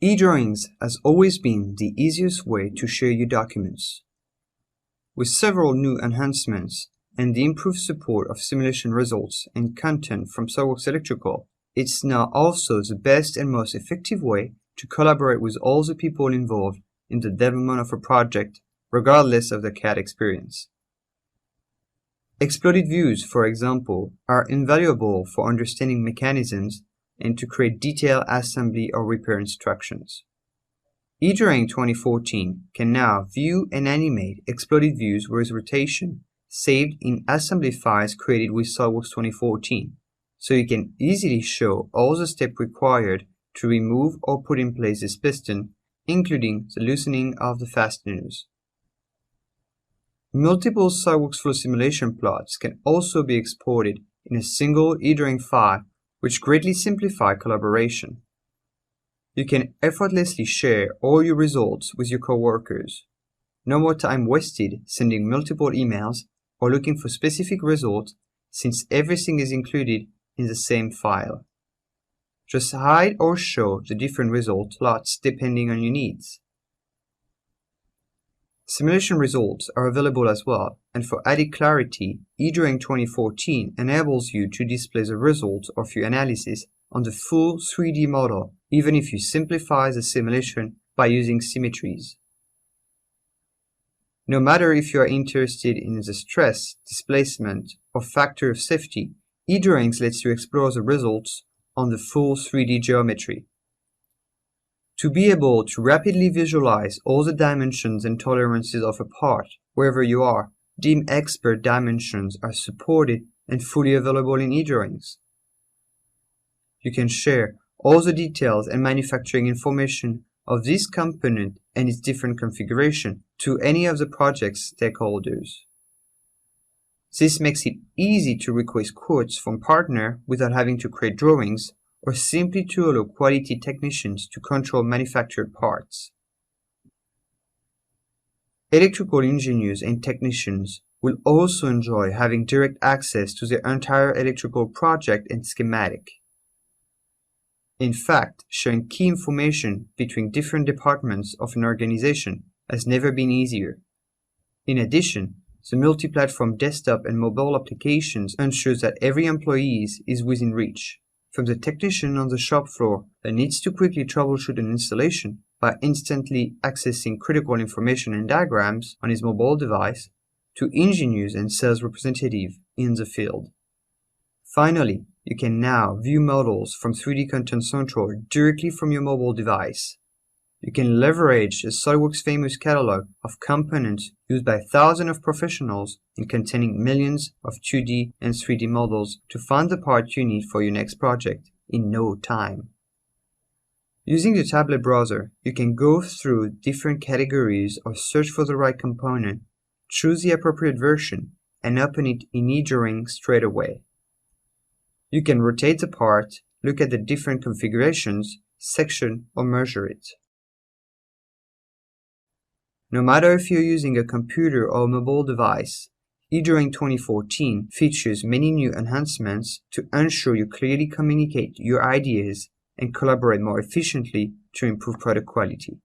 eDrawings has always been the easiest way to share your documents. With several new enhancements and the improved support of simulation results and content from SolidWorks Electrical, it's now also the best and most effective way to collaborate with all the people involved in the development of a project, regardless of their CAD experience. Exploded views, for example, are invaluable for understanding mechanisms and to create detailed assembly or repair instructions. eDrawings 2014 can now view and animate exploded views with rotation saved in assembly files created with SolidWorks 2014, so you can easily show all the steps required to remove or put in place this piston, including the loosening of the fasteners. Multiple SolidWorks flow simulation plots can also be exported in a single eDrawing file, which greatly simplifies collaboration. You can effortlessly share all your results with your coworkers. No more time wasted sending multiple emails or looking for specific results, since everything is included in the same file. Just hide or show the different result plots depending on your needs. Simulation results are available as well, and for added clarity, eDrawings 2014 enables you to display the results of your analysis on the full 3D model, even if you simplify the simulation by using symmetries. No matter if you are interested in the stress, displacement, or factor of safety, eDrawings lets you explore the results on the full 3D geometry. To be able to rapidly visualize all the dimensions and tolerances of a part wherever you are, DIM expert dimensions are supported and fully available in eDrawings. You can share all the details and manufacturing information of this component and its different configuration to any of the project's stakeholders. This makes it easy to request quotes from partners without having to create drawings, or simply to allow quality technicians to control manufactured parts. Electrical engineers and technicians will also enjoy having direct access to their entire electrical project and schematic. In fact, sharing key information between different departments of an organization has never been easier. In addition, the multi-platform desktop and mobile applications ensures that every employee is within reach, from the technician on the shop floor that needs to quickly troubleshoot an installation by instantly accessing critical information and diagrams on his mobile device, to engineers and sales representatives in the field. Finally, you can now view models from 3D Content Central directly from your mobile device. You can leverage the SolidWorks famous catalog of components used by thousands of professionals and containing millions of 2D and 3D models to find the part you need for your next project in no time. Using the tablet browser, you can go through different categories or search for the right component, choose the appropriate version, and open it in eDrawings straight away. You can rotate the part, look at the different configurations, section, or measure it. No matter if you're using a computer or a mobile device, eDrawings 2014 features many new enhancements to ensure you clearly communicate your ideas and collaborate more efficiently to improve product quality.